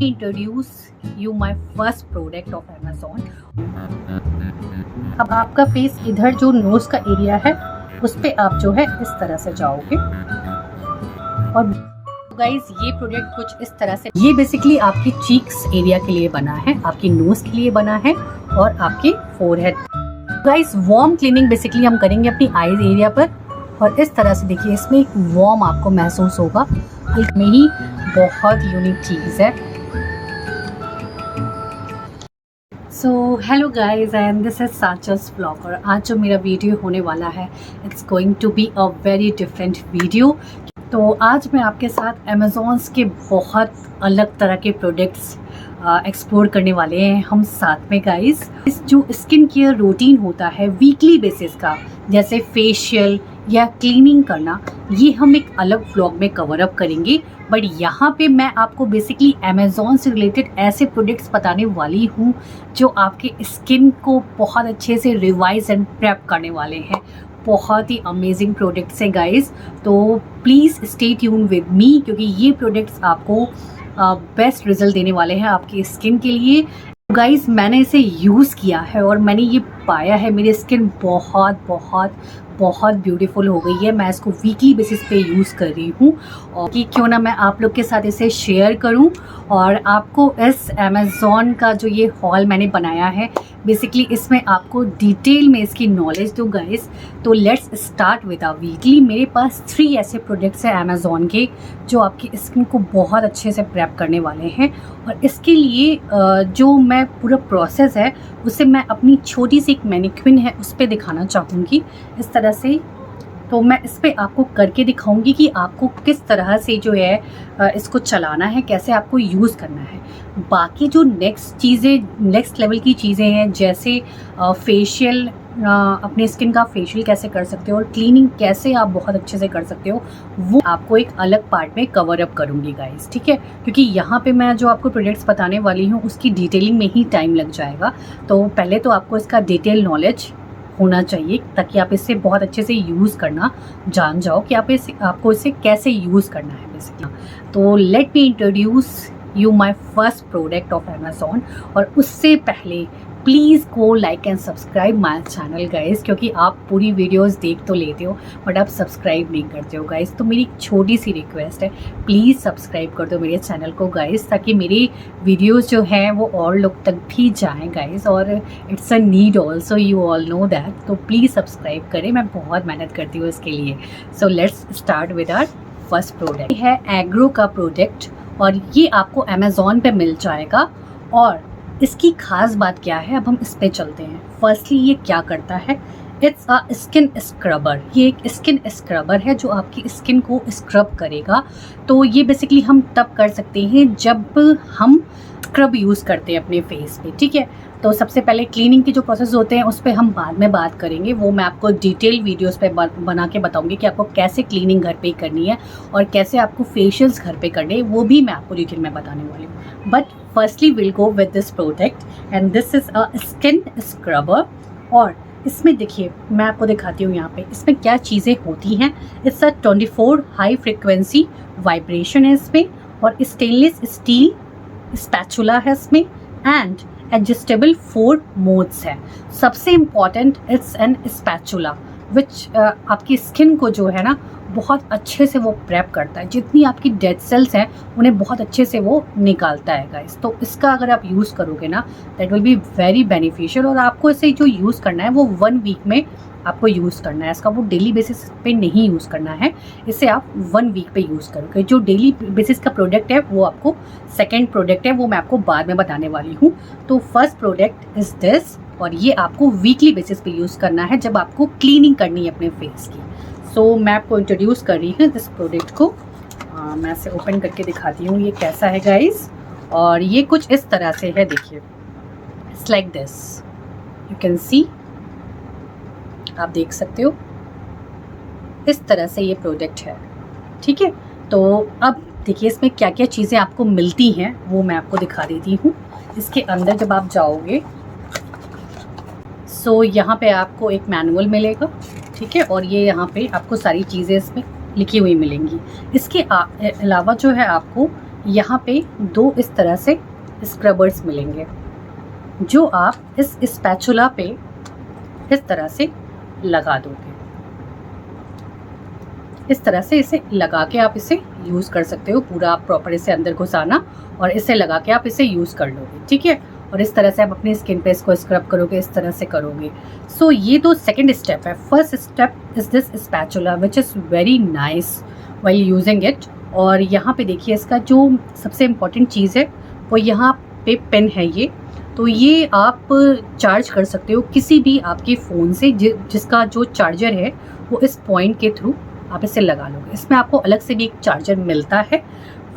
Introduce you my first product of Amazon. अब आपका face इधर जो नोज का एरिया है उस पे आप जो है इस तरह से जाओगे और गाइज ये प्रोडक्ट कुछ इस तरह से, ये बेसिकली आपकी चीक्स एरिया के लिए बना है, आपकी नोज के लिए बना है और आपके forehead. Guys warm cleaning basically हम करेंगे अपनी आईज एरिया पर और इस तरह से देखिए इसमें एक वार्म आपको महसूस होगा। इसमें ही बहुत यूनिक चीज़ है। So hello guys and this is साचस व्लॉगर। आज जो मेरा वीडियो होने वाला है it's going to be a very different video. तो आज मैं आपके साथ अमेज़ॉन्स के बहुत अलग तरह के प्रोडक्ट्स एक्सप्लोर करने वाले हैं हम साथ में गाइज। इस जो स्किन केयर रूटीन होता है वीकली बेसिस का, जैसे फेशियल या क्लीनिंग करना, ये हम एक अलग व्लॉग में कवर अप करेंगे। बट यहाँ पे मैं आपको बेसिकली अमेज़ॉन से रिलेटेड ऐसे प्रोडक्ट्स बताने वाली हूँ जो आपके स्किन को बहुत अच्छे से रिवाइज एंड प्रेप करने वाले हैं। बहुत ही अमेजिंग प्रोडक्ट्स हैं गाइस, तो please stay tune with me क्योंकि ये प्रोडक्ट्स आपको बेस्ट रिजल्ट देने वाले हैं आपकी स्किन के लिए। गाइस मैंने इसे यूज़ किया है और मैंने ये पाया है मेरी स्किन बहुत बहुत बहुत ब्यूटीफुल हो गई है। मैं इसको वीकली बेसिस पे यूज़ कर रही हूँ और कि क्यों ना मैं आप लोग के साथ इसे शेयर करूँ और आपको इस अमेज़ॉन का जो ये हॉल मैंने बनाया है बेसिकली इसमें आपको डिटेल में इसकी नॉलेज दूँ गाइस। तो let's start with our weekly. मेरे पास 3 ऐसे प्रोडक्ट्स हैं अमेज़ॉन के जो आपकी स्किन को बहुत अच्छे से प्रेप करने वाले हैं और इसके लिए जो मैं पूरा प्रोसेस है उसे मैं अपनी छोटी सी एक मैनिक्विन है उस पर दिखाना चाहूँगी इस तरह से। तो मैं इस पर आपको करके दिखाऊंगी कि आपको किस तरह से जो है इसको चलाना है, कैसे आपको यूज़ करना है। बाकी जो नेक्स्ट लेवल की चीज़ें हैं जैसे फेशियल, अपने स्किन का फेशियल कैसे कर सकते हो और क्लीनिंग कैसे आप बहुत अच्छे से कर सकते हो, वो आपको एक अलग पार्ट में कवर अप करूँगी गाइस, ठीक है। क्योंकि यहाँ पे मैं जो आपको प्रोडक्ट्स बताने वाली हूँ उसकी डिटेलिंग में ही टाइम लग जाएगा। तो पहले तो आपको इसका डिटेल नॉलेज होना चाहिए ताकि आप इसे बहुत अच्छे से यूज़ करना जान जाओ कि आपको इसे कैसे यूज़ करना है बेसिकली। तो let me introduce you my first product of Amazon. और उससे पहले please go like and subscribe my channel guys, क्योंकि आप पूरी वीडियोस देख तो लेते हो बट आप सब्सक्राइब नहीं करते हो गाइस। तो मेरी छोटी सी रिक्वेस्ट है, प्लीज़ सब्सक्राइब कर दो मेरे चैनल को गाइस, ताकि मेरी वीडियोस जो हैं वो और लोग तक भी जाएं गाइस। और it's a need also, you all know that. तो प्लीज़ सब्सक्राइब करें, मैं बहुत मेहनत करती हूँ इसके लिए। So let's start with our first product. है एग्रो का प्रोडक्ट और ये आपको अमेज़ॉन पे मिल जाएगा। और इसकी खास बात क्या है, अब हम इस पे चलते हैं। फर्स्टली ये क्या करता है, इट्स अ स्किन स्क्रबर। ये एक स्किन स्क्रबर है जो आपकी स्किन को स्क्रब करेगा। तो ये बेसिकली हम तब कर सकते हैं जब हम स्क्रब यूज़ करते हैं अपने फेस पे, ठीक है। तो सबसे पहले क्लीनिंग के जो प्रोसेस होते हैं उस पर हम बाद में बात करेंगे, वो मैं आपको डिटेल वीडियोस पे बना के बताऊंगी कि आपको कैसे क्लीनिंग घर पे ही करनी है और कैसे आपको फेशियल्स घर पे करने हैं, वो भी मैं आपको डिटेल में बताने वाली हूँ। But firstly will go with this product and this is a skin scrubber. और इसमें देखिए मैं आपको दिखाती हूँ यहाँ पे इसमें क्या चीज़ें होती हैं। It's a 24 high frequency vibration है इसमें और स्टेनलेस स्टील स्पैचुला है इसमें एंड एडजस्टेबल 4 मोड्स है। सबसे इम्पॉर्टेंट इट्स एन स्पैचुला विच आपकी स्किन को जो है ना बहुत अच्छे से वो प्रेप करता है, जितनी आपकी डेड सेल्स हैं उन्हें बहुत अच्छे से वो निकालता है गाइस। तो इसका अगर आप यूज़ करोगे ना that will be very beneficial. और आपको इसे जो यूज़ करना है वो 1 वीक में आपको यूज़ करना है इसका, वो डेली बेसिस पे नहीं यूज़ करना है। इसे आप 1 वीक पे यूज़ करोगे। जो डेली बेसिस का प्रोडक्ट है वो आपको सेकेंड प्रोडक्ट है, वो मैं आपको बाद में बताने वाली हूँ। तो फर्स्ट प्रोडक्ट इज़ दिस और ये आपको वीकली बेसिस पे यूज़ करना है जब आपको क्लीनिंग करनी है अपने फेस की। सो मैं आपको इंट्रोड्यूस कर रही हूँ दिस प्रोडक्ट को। मैं इसे ओपन करके दिखाती हूँ ये कैसा है गाइस। और ये कुछ इस तरह से है, देखिए it's like this, you can see, आप देख सकते हो इस तरह से ये प्रोडक्ट है, ठीक है। तो अब देखिए इसमें क्या क्या चीज़ें आपको मिलती हैं वो मैं आपको दिखा देती हूँ। इसके अंदर जब आप जाओगे सो यहाँ पे आपको एक मैनुअल मिलेगा, ठीक है। और ये यहाँ पे आपको सारी चीज़ें इसमें लिखी हुई मिलेंगी। इसके अलावा जो है आपको यहाँ पे 2 इस तरह से स्क्रबर्स मिलेंगे जो आप इस स्पैचुला पे इस तरह से लगा दोगे। इस तरह से इसे लगा के आप इसे यूज़ कर सकते हो। पूरा आप प्रॉपर इसे अंदर घुसाना और इसे लगा के आप इसे यूज़ कर लोगे, ठीक है। और इस तरह से आप अपनी स्किन पे इसको स्क्रब करोगे, इस तरह से करोगे। सो ये तो सेकंड स्टेप है। First step is this spatula which is very nice while using it. और यहाँ पे देखिए इसका जो सबसे इम्पॉर्टेंट चीज़ है वो यहाँ पे पेन है ये। तो ये आप चार्ज कर सकते हो किसी भी आपके फ़ोन से जिसका जो चार्जर है वो इस पॉइंट के थ्रू आप इसे लगा लोगे। इसमें आपको अलग से भी एक चार्जर मिलता है।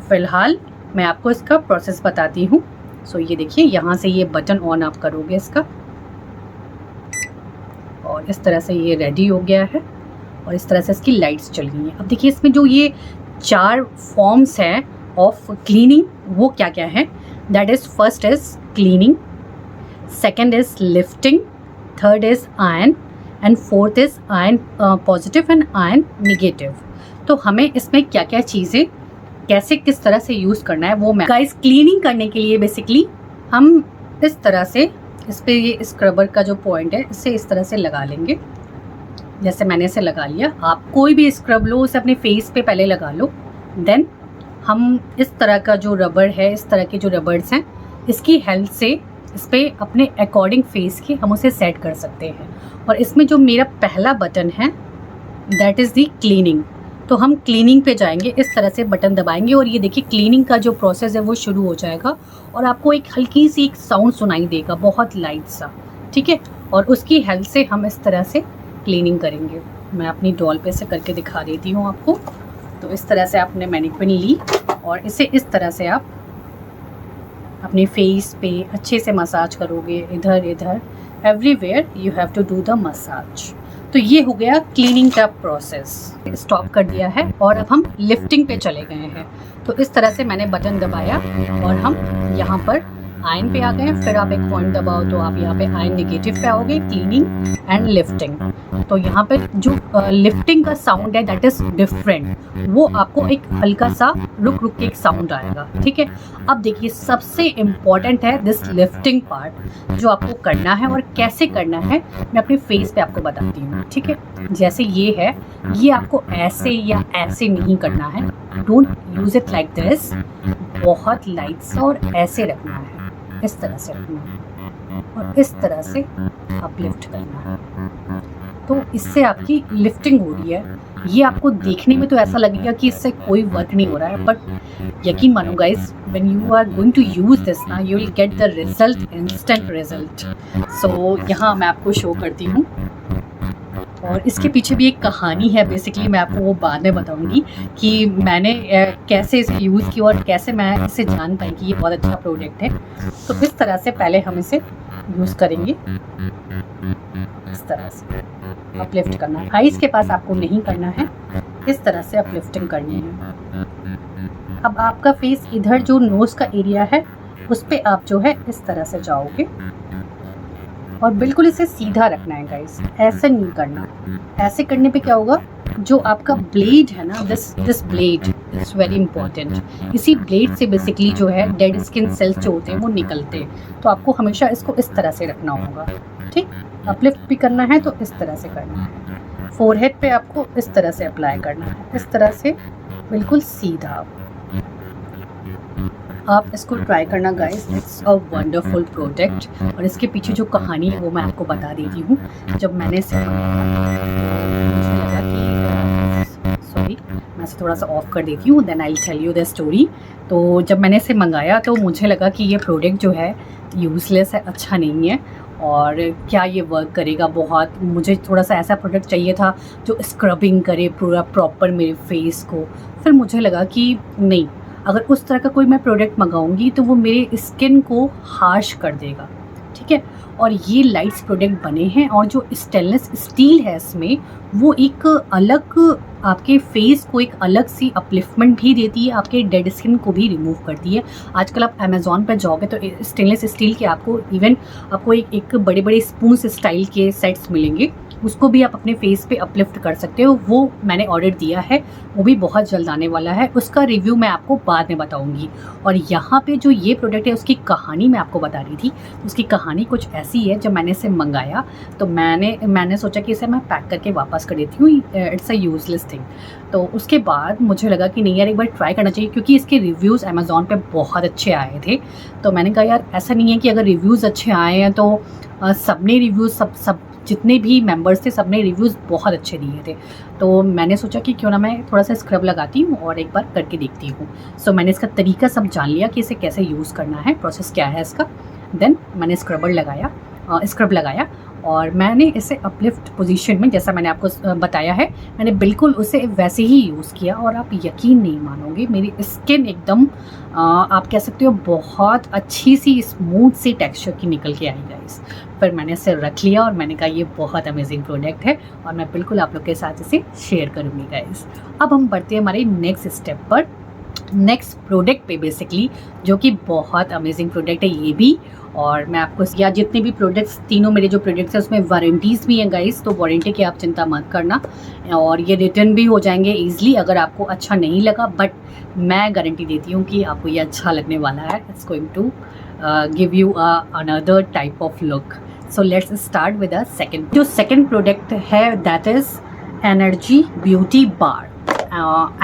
फ़िलहाल मैं आपको इसका प्रोसेस बताती हूँ। सो ये देखिए यहाँ से ये बटन ऑन आप करोगे इसका और इस तरह से ये रेडी हो गया है और इस तरह से इसकी लाइट्स चल गई हैं। अब देखिए इसमें जो ये 4 फॉर्म्स हैं ऑफ क्लीनिंग वो क्या क्या है। That is first is cleaning, second is lifting, third is iron and fourth is iron positive and iron negative. तो हमें इसमें क्या क्या चीज़ें कैसे किस तरह से यूज़ करना है वो मैं गाइस क्लीनिंग करने के लिए बेसिकली हम इस तरह से इस पर ये स्क्रबर का जो पॉइंट है इसे इस तरह से लगा लेंगे। जैसे मैंने इसे लगा लिया, आप कोई भी स्क्रब लो उसे अपने फेस पे पहले लगा लो। देन हम इस तरह का जो रबर है, इस तरह के जो रबर्स हैं इसकी हेल्प से इस पर अपने अकॉर्डिंग फेस के हम उसे सेट कर सकते हैं। और इसमें जो मेरा पहला बटन है दैट इज़ दी क्लीनिंग। तो हम क्लीनिंग पे जाएंगे, इस तरह से बटन दबाएंगे और ये देखिए क्लीनिंग का जो प्रोसेस है वो शुरू हो जाएगा और आपको एक हल्की सी एक साउंड सुनाई देगा, बहुत लाइट सा, ठीक है। और उसकी हेल्प से हम इस तरह से क्लीनिंग करेंगे। मैं अपनी डॉल पे से करके दिखा देती हूँ आपको। तो इस तरह से आपने मैनिक्विन ली और इसे इस तरह से आप अपने फेस पे अच्छे से मसाज करोगे, इधर इधर everywhere you have to do the massage. तो ये हो गया क्लीनिंग का प्रोसेस, स्टॉप कर दिया है और अब हम लिफ्टिंग पे चले गए हैं। तो इस तरह से मैंने बटन दबाया और हम यहाँ पर आयरन पे आ गए। फिर आप एक पॉइंट दबाओ तो आप यहाँ पे आयरन नेगेटिव पे आओगे, क्लीनिंग एंड लिफ्टिंग। तो यहाँ पे जो लिफ्टिंग का साउंड है दैट इज़ डिफरेंट, वो आपको एक हल्का सा रुक रुक के एक साउंड आएगा, ठीक है। अब देखिए सबसे इम्पॉर्टेंट है दिस लिफ्टिंग पार्ट जो आपको करना है और कैसे करना है मैं अपने फेस पे आपको बताती हूँ, ठीक है। जैसे ये है, ये आपको ऐसे या ऐसे नहीं करना है, don't use it like this. बहुत लाइट सा और ऐसे रखना है, इस तरह से रखना है और इस तरह से आप लिफ्ट करना है। तो इससे आपकी लिफ्टिंग हो रही है। ये आपको देखने में तो ऐसा लगेगा कि इससे कोई वर्क नहीं हो रहा है, बट यकीन मानो guys, when you are going to use this ना you will get the result, instant result. So यहाँ मैं आपको शो करती हूँ और इसके पीछे भी एक कहानी है। बेसिकली मैं आपको वो बाद में बताऊंगी कि मैंने कैसे इसे यूज़ किया और कैसे मैं इसे जान पाई कि ये बहुत अच्छा प्रोडक्ट है। तो इस तरह से पहले हम इसे यूज़ करेंगे, इस तरह से अपलिफ्ट करना है। आइज़ के पास आपको नहीं करना है, इस तरह से अपलिफ्टिंग करनी है। अब आपका फेस इधर जो नोज़ का एरिया है उस पर आप जो है इस तरह से जाओगे और बिल्कुल इसे सीधा रखना है गाइस, ऐसे नहीं करना। ऐसे करने पे क्या होगा, जो आपका ब्लेड है ना, this blade it's very important. इसी ब्लेड से बेसिकली जो है डेड स्किन सेल्स जो होते हैं वो निकलते हैं। तो आपको हमेशा इसको इस तरह से रखना होगा, ठीक। अपलिफ्ट भी करना है तो इस तरह से करना है। फोरहेड पे आपको इस तरह से अप्लाई करना है, इस तरह से बिल्कुल सीधा। आप इसको ट्राई करना guys, it's a wonderful product. और इसके पीछे जो कहानी है वो मैं आपको बता देती हूँ। जब मैंने इसे सॉरी मैं इसे थोड़ा सा ऑफ कर देती हूँ, then I will tell you the story. तो जब मैंने इसे मंगाया तो मुझे लगा कि ये प्रोडक्ट जो है यूज़लेस है, अच्छा नहीं है और क्या ये वर्क करेगा। बहुत मुझे थोड़ा सा ऐसा प्रोडक्ट चाहिए था जो स्क्रबिंग करे पूरा प्रॉपर मेरे फेस को। फिर मुझे लगा कि नहीं, अगर उस तरह का कोई मैं प्रोडक्ट मंगाऊंगी तो वो मेरे स्किन को हार्श कर देगा, ठीक है। और ये लाइट्स प्रोडक्ट बने हैं और जो स्टेनलेस स्टील है इसमें वो एक अलग आपके फेस को एक अलग सी अपलिफ्टमेंट भी देती है, आपके डेड स्किन को भी रिमूव करती है। आजकल आप अमेज़ॉन पर जाओगे तो स्टेनलेस स्टील के आपको इवन आपको एक बड़े बड़े स्पून स्टाइल के सेट्स मिलेंगे उसको भी आप अपने फेस पे अपलिफ्ट कर सकते हो। वो मैंने ऑर्डर दिया है, वो भी बहुत जल्द आने वाला है। उसका रिव्यू मैं आपको बाद में बताऊंगी। और यहाँ पे जो ये प्रोडक्ट है उसकी कहानी मैं आपको बता रही थी। उसकी कहानी कुछ ऐसी है, जब मैंने इसे मंगाया तो मैंने सोचा कि इसे मैं पैक करके वापस कर देती हूँ, इट्स अ यूजलेस थिंग। तो उसके बाद मुझे लगा कि नहीं यार, एक बार ट्राई करना चाहिए, क्योंकि इसके रिव्यूज़ अमेज़ॉन पे बहुत अच्छे आए थे। तो मैंने कहा यार, ऐसा नहीं है कि अगर रिव्यूज़ अच्छे आए हैं तो सबने रिव्यूज़ सब जितने भी मेंबर्स थे सब ने रिव्यूज़ बहुत अच्छे दिए थे। तो मैंने सोचा कि क्यों ना मैं थोड़ा सा स्क्रब लगाती हूँ और एक बार करके देखती हूँ। सो मैंने इसका तरीका सब जान लिया कि इसे कैसे यूज़ करना है, प्रोसेस क्या है इसका। देन मैंने स्क्रब लगाया और मैंने इसे अपलिफ्ट पोजीशन में, जैसा मैंने आपको बताया है, मैंने बिल्कुल उसे वैसे ही यूज़ किया। और आप यकीन नहीं मानोगे, मेरी स्किन एकदम आप कह सकते हो बहुत अच्छी सी स्मूथ सी टेक्सचर की निकल के आई गाइस। फिर मैंने इसे रख लिया और मैंने कहा ये बहुत अमेजिंग प्रोडक्ट है और मैं बिल्कुल आप लोग के साथ इसे शेयर करूँगी गाइस। अब हम बढ़ते हैं हमारे नेक्स्ट स्टेप पर, नेक्स्ट प्रोडक्ट पे बेसिकली, जो कि बहुत अमेजिंग प्रोडक्ट है ये भी। और मैं आपको या जितने भी प्रोडक्ट्स, तीनों मेरे जो प्रोडक्ट्स हैं उसमें वारंटीज़ भी हैं गाइस, तो वारंटी की आप चिंता मत करना। और ये रिटर्न भी हो जाएंगे ईजिली अगर आपको अच्छा नहीं लगा, बट मैं गारंटी देती हूँ कि आपको ये अच्छा लगने वाला है। It's going to give you another type of look. So let's start with second. जो सेकंड प्रोडक्ट है that is energy beauty bar.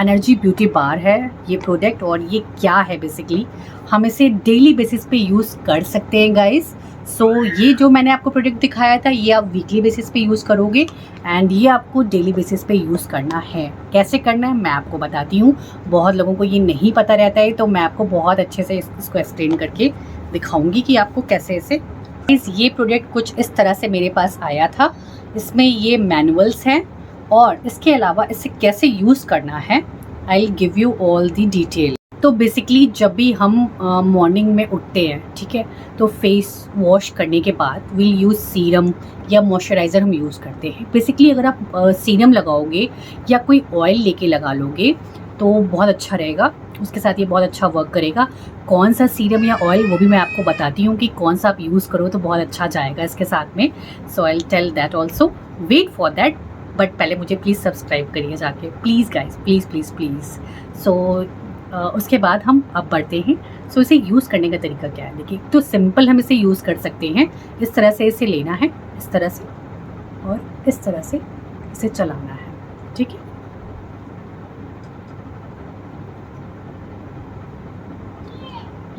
Energy beauty bar है ये प्रोडक्ट। और ये क्या है बेसिकली, हम इसे डेली बेसिस पे यूज़ कर सकते हैं गाइस। सो ये जो मैंने आपको प्रोडक्ट दिखाया था ये आप वीकली बेसिस पे यूज़ करोगे एंड ये आपको डेली बेसिस पे यूज़ करना है। कैसे करना है मैं आपको बताती हूँ। बहुत लोगों को ये नहीं पता रहता है, तो मैं आपको बहुत अच्छे से इसको एक्सप्लेन करके दिखाऊंगी कि आपको कैसे इसे। ये प्रोडक्ट कुछ इस तरह से मेरे पास आया था। इसमें ये मैनुअल्स हैं और इसके अलावा इसे कैसे यूज़ करना है, I will give you all the detail. तो बेसिकली जब भी हम मॉर्निंग में उठते हैं, ठीक है, तो फेस वॉश करने के बाद विल यूज़ सीरम या मॉइस्चराइज़र हम यूज़ करते हैं। बेसिकली अगर आप सीरम लगाओगे या कोई ऑयल लेके लगा लोगे तो बहुत अच्छा रहेगा, उसके साथ ये बहुत अच्छा वर्क करेगा। कौन सा सीरम या ऑयल वो भी मैं आपको बताती हूँ कि कौन सा आप यूज़ करो तो बहुत अच्छा जाएगा इसके साथ में। So I will tell that also, wait for that. But पहले मुझे प्लीज़ सब्सक्राइब करिए जाके, please guys, please please please. So उसके बाद हम अब बढ़ते हैं। सो इसे यूज़ करने का तरीका क्या है, देखिए तो सिंपल हम इसे यूज़ कर सकते हैं। इस तरह से इसे लेना है, इस तरह से, और इस तरह से इसे चलाना है, ठीक है।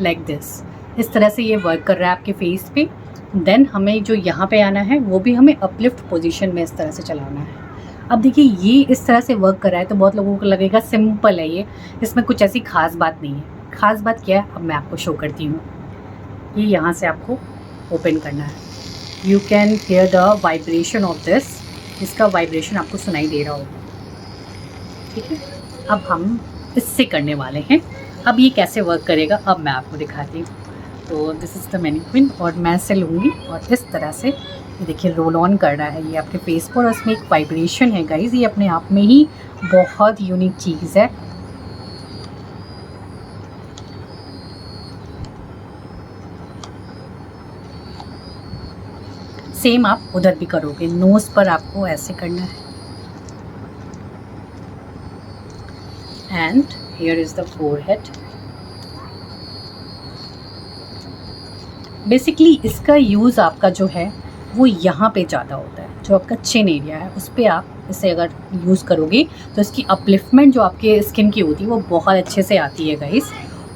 लाइक दिस, इस तरह से ये वर्क कर रहा है आपके फेस पे। देन हमें जो यहाँ पे आना है वो भी हमें अपलिफ्ट पोजीशन में इस तरह से चलाना है। अब देखिए ये इस तरह से वर्क कर रहा है तो बहुत लोगों को लगेगा सिंपल है ये, इसमें कुछ ऐसी खास बात नहीं है। खास बात क्या है अब मैं आपको शो करती हूँ। ये यहाँ से आपको ओपन करना है, you can hear the vibration of this, इसका वाइब्रेशन आपको सुनाई दे रहा होगा, ठीक है। अब हम इससे करने वाले हैं। अब ये कैसे वर्क करेगा अब मैं आपको दिखाती हूँ। तो दिस इज़ द मैनिक्विन और मैं इसे लूँगी और इस तरह से ये देखिए रोल ऑन कर रहा है ये आपके फेस पर। और इसमें एक वाइब्रेशन है गाइज, ये अपने आप में ही बहुत यूनिक चीज़ है। सेम आप उधर भी करोगे, नोज़ पर आपको ऐसे करना है and here is the forehead. Basically इसका यूज़ आपका जो है वो यहाँ पे ज़्यादा होता है, जो आपका चिन एरिया है उस पर आप इसे अगर यूज़ करोगे तो इसकी अपलिफ्टमेंट जो आपके स्किन की होती है वो बहुत अच्छे से आती है गाइस।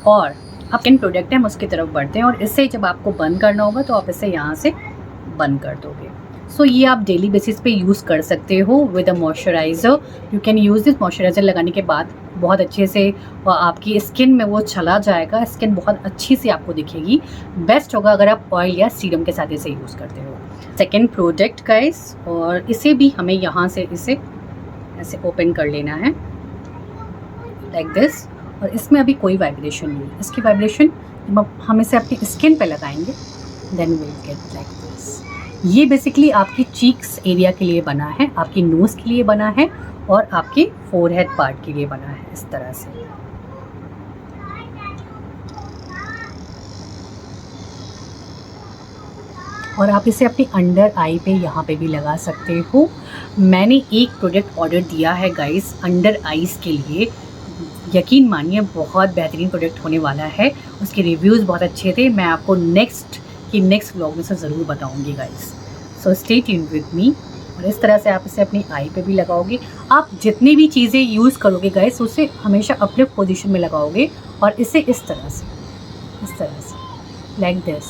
और आप स्किन प्रोडक्ट है हम उसकी तरफ बढ़ते हैं और इसे जब आपको बंद करना होगा तो आप इसे यहाँ से बंद कर दोगे। सो ये आप डेली बेसिस पे यूज़ कर सकते हो with a moisturiser. You can use this. Moisturiser लगाने के बाद बहुत अच्छे से आपकी स्किन में वो चला जाएगा, स्किन बहुत अच्छी सी आपको दिखेगी। बेस्ट होगा अगर आप ऑयल या सीरम के साथ इसे यूज़ करते हो। सेकेंड प्रोडक्ट गाइस, और इसे भी हमें यहाँ से इसे ऐसे ओपन कर लेना है लाइक दिस। और इसमें अभी कोई वाइब्रेशन नहीं है, इसकी वाइब्रेशन हम इसे अपनी स्किन पे लगाएंगे then will get like this. ये बेसिकली आपकी चीक्स एरिया के लिए बना है, आपकी नोज़ के लिए बना है और आपके फोरहेड पार्ट के लिए बना है इस तरह से। और आप इसे अपने अंडर आई पे यहाँ पे भी लगा सकते हो। मैंने एक प्रोडक्ट ऑर्डर दिया है गाइस अंडर आईज़ के लिए, यकीन मानिए बहुत बेहतरीन प्रोडक्ट होने वाला है। उसके रिव्यूज़ बहुत अच्छे थे, मैं आपको नेक्स्ट व्लॉग में से ज़रूर बताऊँगी guys. So stay tuned with me. और इस तरह से आप इसे अपनी आई पे भी लगाओगे। आप जितनी भी चीज़ें यूज़ करोगे गाइस उसे हमेशा अपने पोजीशन में लगाओगे और इसे इस तरह से लाइक दिस,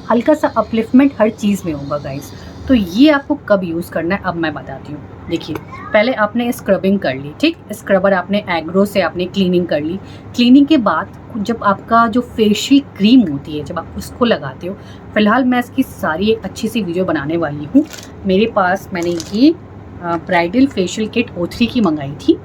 हल्का सा अपलिफ्टमेंट हर चीज़ में होगा गाइस। तो ये आपको कब यूज़ करना है अब मैं बताती हूँ। देखिए, पहले आपने स्क्रबिंग कर ली, ठीक, स्क्रबर आपने एग्रो से आपने क्लीनिंग कर ली। क्लीनिंग के बाद जब आपका जो फेशियल क्रीम होती है जब आप उसको लगाते हो, फ़िलहाल मैं इसकी सारी एक अच्छी सी वीडियो बनाने वाली हूँ। मेरे पास मैंने ये ब्राइडल फेशियल किट O3 की मंगाई थी,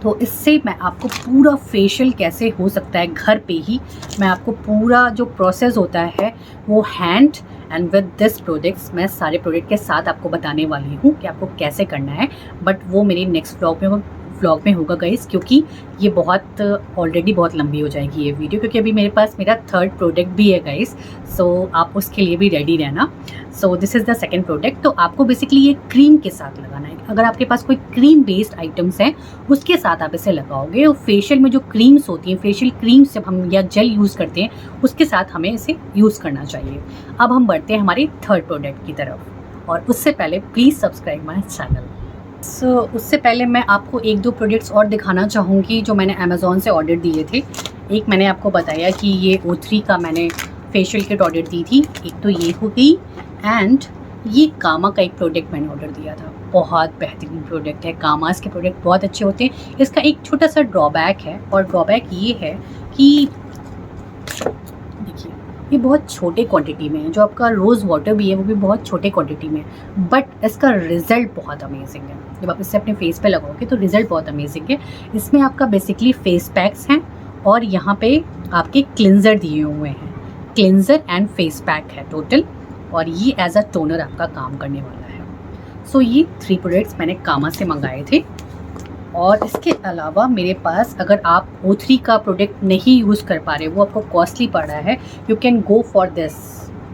तो इससे मैं आपको पूरा फेशियल कैसे हो सकता है घर पे ही, मैं आपको पूरा जो प्रोसेस होता है वो hand and with this products मैं सारे प्रोडक्ट के साथ आपको बताने वाली हूँ कि आपको कैसे करना है। बट वो मेरी नेक्स्ट व्लॉग में होगा गाइस, क्योंकि ये ऑलरेडी बहुत लंबी हो जाएगी ये वीडियो, क्योंकि अभी मेरे पास मेरा थर्ड प्रोडक्ट भी है गाइस। सो आप उसके लिए भी रेडी रहना। सो this is the second product. तो आपको बेसिकली ये क्रीम के साथ लगाना है। अगर आपके पास कोई क्रीम बेस्ड आइटम्स हैं उसके साथ आप इसे लगाओगे। और फेशियल में जो क्रीम्स होती हैं, फेशियल क्रीम्स जब हम या जेल यूज़ करते हैं उसके साथ हमें इसे यूज़ करना चाहिए। अब हम बढ़ते हैं हमारे थर्ड प्रोडक्ट की तरफ, और उससे पहले प्लीज़ सब्सक्राइब माई चैनल। उससे पहले मैं आपको एक दो प्रोडक्ट्स और दिखाना चाहूँगी जो मैंने अमेज़ॉन से ऑर्डर दिए थे। एक मैंने आपको बताया कि ये O3 का मैंने फेशियल किट ऑर्डर दी थी, एक तो ये हो गई, एंड ये कामा का एक प्रोडक्ट मैंने ऑर्डर दिया था। बहुत बेहतरीन प्रोडक्ट है, कामास के प्रोडक्ट बहुत अच्छे होते हैं। इसका एक छोटा सा ड्रॉबैक है, और ड्रॉबैक ये है कि देखिए ये बहुत छोटे क्वांटिटी में है। जो आपका रोज़ वाटर भी है वो भी बहुत छोटे क्वांटिटी में है, बट इसका रिज़ल्ट बहुत अमेजिंग है। जब आप इसे अपने फेस पे लगाओगे तो रिज़ल्ट बहुत अमेजिंग है। इसमें आपका बेसिकली फेस पैक्स हैं और यहाँ पे आपके क्लिनज़र दिए हुए हैं, क्लिनज़र एंड फेस पैक है टोटल, और ये एज अ टोनर आपका काम करने वाला है। सो ये 3 प्रोडक्ट्स मैंने कामा से मंगाए थे। और इसके अलावा मेरे पास, अगर आप O3 का प्रोडक्ट नहीं यूज़ कर पा रहे, वो आपको कॉस्टली पड़ रहा है, you can go for this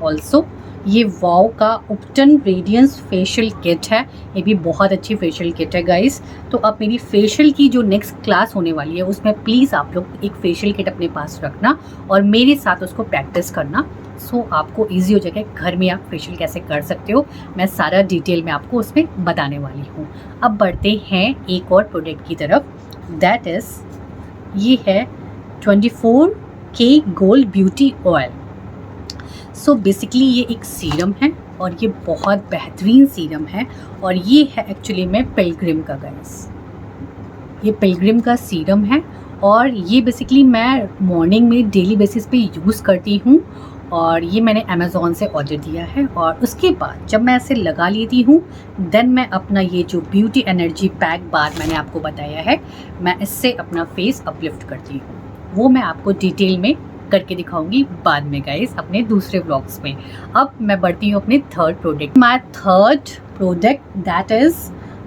also. ये वाओ का उपटन रेडियंस फेशियल किट है, ये भी बहुत अच्छी फेशियल किट है गाइस। तो अब मेरी फेशियल की जो नेक्स्ट क्लास होने वाली है उसमें प्लीज़ आप लोग एक फेशियल किट अपने पास रखना और मेरे साथ उसको प्रैक्टिस करना। सो आपको ईजी हो जाएगा घर में आप फेशियल कैसे कर सकते हो, मैं सारा डिटेल में आपको उसमें बताने वाली हूँ। अब बढ़ते हैं एक और प्रोडक्ट की तरफ, दैट इज़ ये है 24K gold beauty oil. So basically ये एक सीरम है और ये बहुत बेहतरीन सीरम है, और ये है एक्चुअली में पिलग्रिम का गाइस। ये पिलग्रिम का सीरम है और ये बेसिकली मैं मॉर्निंग में डेली बेसिस पे यूज़ करती हूँ, और ये मैंने अमेज़ॉन से ऑर्डर दिया है। और उसके बाद जब मैं इसे लगा लेती हूँ देन मैं अपना ये जो ब्यूटी एनर्जी पैक बार मैंने आपको बताया है, मैं इससे अपना फेस अपलिफ्ट करती हूँ। वो मैं आपको डिटेल में करके दिखाऊंगी बाद में गाइस अपने दूसरे व्लॉग्स में। अब मैं बढ़ती हूँ अपने third product. My third product that is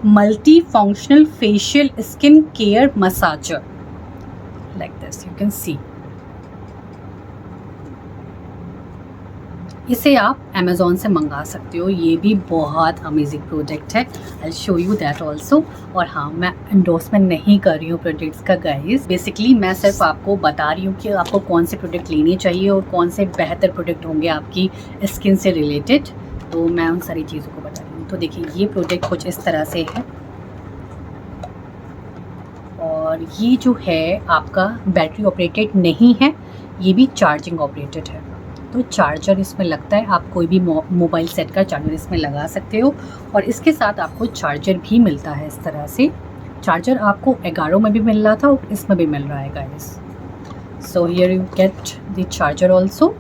multi functional facial skin care massager, like this you can see. इसे आप अमेज़ॉन से मंगा सकते हो, ये भी बहुत अमेजिंग प्रोडक्ट है, I show you that also. और हाँ, मैं एंडोर्समेंट नहीं कर रही हूँ प्रोडक्ट्स का गाइस, बेसिकली मैं सिर्फ आपको बता रही हूँ कि आपको कौन से प्रोडक्ट लेने चाहिए और कौन से बेहतर प्रोडक्ट होंगे आपकी स्किन से रिलेटेड, तो मैं उन सारी चीज़ों को बता रही हूँ। तो देखिए ये प्रोडक्ट कुछ इस तरह से है, और ये जो है आपका बैटरी ऑपरेटेड नहीं है, ये भी चार्जिंग ऑपरेटेड है। तो चार्जर इसमें लगता है, आप कोई भी मोबाइल सेट का चार्जर इसमें लगा सकते हो, और इसके साथ आपको चार्जर भी मिलता है इस तरह से। चार्जर आपको 11 में भी मिल रहा था और इसमें भी मिल रहा है guys. So here you get the charger also.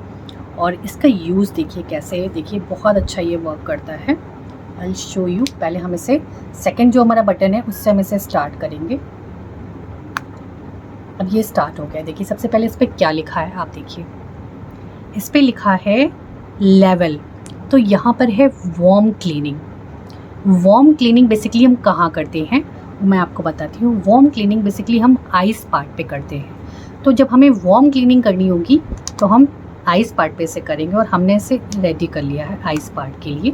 और इसका यूज़ देखिए कैसे, देखिए बहुत अच्छा ये वर्क करता है। I will show you. पहले हम इसे सेकेंड जो हमारा बटन है उससे हम इसे स्टार्ट करेंगे। अब ये स्टार्ट हो गया। देखिए सबसे पहले इस पर क्या लिखा है आप देखिए, इस पे लिखा है लेवल। तो यहाँ पर है warm cleaning. Warm cleaning basically हम कहाँ करते हैं मैं आपको बताती हूँ। वार्म क्लीनिंग बेसिकली हम आइस पार्ट पे करते हैं। तो जब हमें वार्म क्लीनिंग करनी होगी तो हम आइस पार्ट पे से करेंगे और हमने इसे रेडी कर लिया है आइस पार्ट के लिए।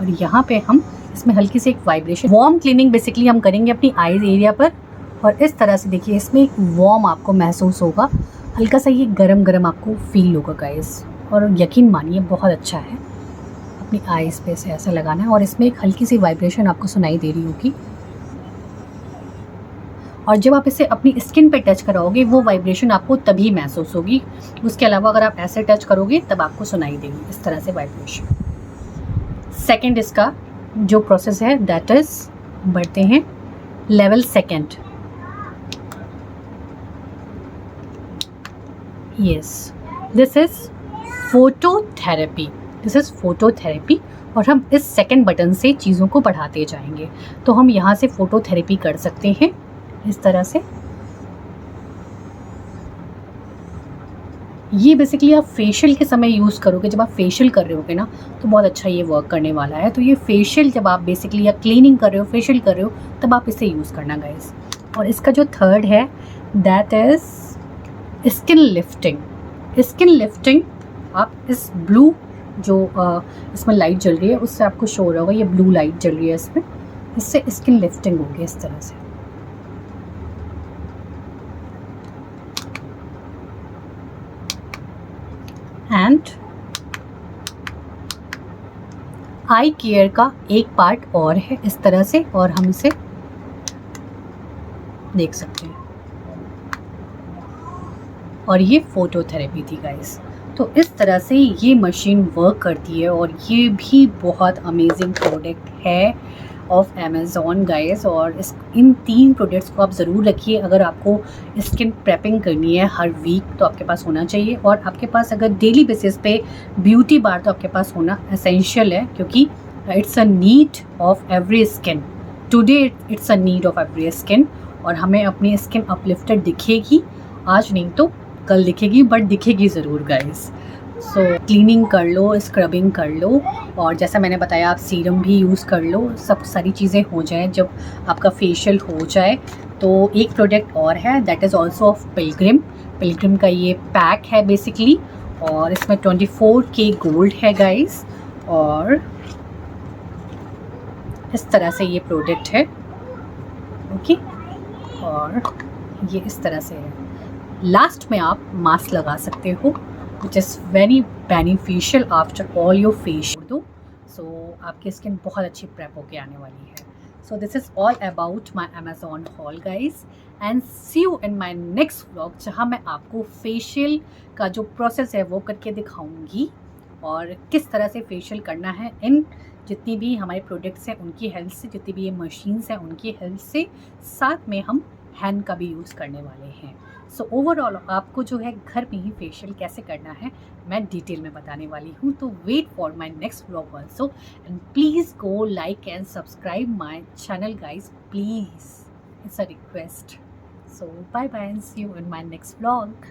और यहाँ पे हम इसमें हल्की सी एक वाइब्रेशन, वार्म क्लीनिंग बेसिकली हम करेंगे अपनी आईज एरिया पर। और इस तरह से देखिए इसमें एक वार्म आपको महसूस होगा, हल्का सा ये गरम गरम आपको फील होगा गाइस। और यकीन मानिए बहुत अच्छा है। अपनी आईज पे से ऐसा लगाना है और इसमें एक हल्की सी वाइब्रेशन आपको सुनाई दे रही होगी। और जब आप इसे अपनी स्किन पे टच कराओगे वो वाइब्रेशन आपको तभी महसूस होगी। उसके अलावा अगर आप ऐसे टच करोगे तब आपको सुनाई देगी इस तरह से वाइब्रेशन। सेकंड इसका जो प्रोसेस है दैट इज, बढ़ते हैं level second. Yes, this is phototherapy. This is phototherapy. और हम इस सेकंड बटन से चीज़ों को बढ़ाते जाएंगे। तो हम यहाँ से फोटोथेरेपी कर सकते हैं इस तरह से। ये बेसिकली आप फेशियल के समय यूज़ करोगे, जब आप फेशियल कर रहे होगे ना तो बहुत अच्छा ये वर्क करने वाला है। तो ये फेशियल जब आप बेसिकली या क्लीनिंग कर रहे हो, फेशियल कर रहे हो, तब आप इसे यूज़ करना गाइस। और इसका जो थर्ड है that is skin lifting. Skin lifting आप इस ब्लू जो इसमें लाइट जल रही है उससे आपको शो हो रहा होगा, ये ब्लू लाइट जल रही है इसमें, इससे स्किन लिफ्टिंग होगी इस तरह से। एंड आई केयर का एक पार्ट और है इस तरह से, और हम इसे देख सकते हैं। और ये फोटोथेरेपी थी गाइस। तो इस तरह से ये मशीन वर्क करती है और ये भी बहुत अमेजिंग प्रोडक्ट है ऑफ अमेज़ॉन गाइस। और इन 3 प्रोडक्ट्स को आप ज़रूर रखिए। अगर आपको स्किन प्रेपिंग करनी है हर वीक तो आपके पास होना चाहिए। और आपके पास अगर डेली बेसिस पे ब्यूटी बार तो आपके पास होना एसेंशियल है, क्योंकि it's a need of every skin. Today it's a need of every skin. और हमें अपनी स्किन अपलिफ्टेड दिखेगी, आज नहीं तो कल दिखेगी, बट दिखेगी ज़रूर गाइस। सो क्लीनिंग कर लो, स्क्रबिंग कर लो, और जैसा मैंने बताया आप सीरम भी यूज़ कर लो। सब सारी चीज़ें हो जाएं जब आपका फेशियल हो जाए। तो एक प्रोडक्ट और है that is also of Pilgrim. Pilgrim का ये पैक है बेसिकली, और इसमें 24K गोल्ड है गाइस। और इस तरह से ये प्रोडक्ट है, ओके। और ये इस तरह से है। लास्ट में आप मास्क लगा सकते हो, which is very beneficial after all your facial दो। सो आपकी स्किन बहुत अच्छी प्रेप होके आने वाली है। So this is all about my Amazon haul guys, and see you in my next vlog, जहाँ मैं आपको फेशियल का जो प्रोसेस है वो करके दिखाऊंगी और किस तरह से फेशियल करना है इन जितनी भी हमारे प्रोडक्ट्स हैं उनकी हेल्प से, जितनी भी ये मशीन्स हैं उनकी हेल्प से, साथ में हम हैंड का भी यूज़ करने वाले हैं। सो ओवरऑल आपको जो है घर में ही फेशियल कैसे करना है मैं डिटेल में बताने वाली हूँ। तो wait for my next vlog also, and please go like and subscribe my channel guys, please, it's a request. So bye bye and see you in my next vlog.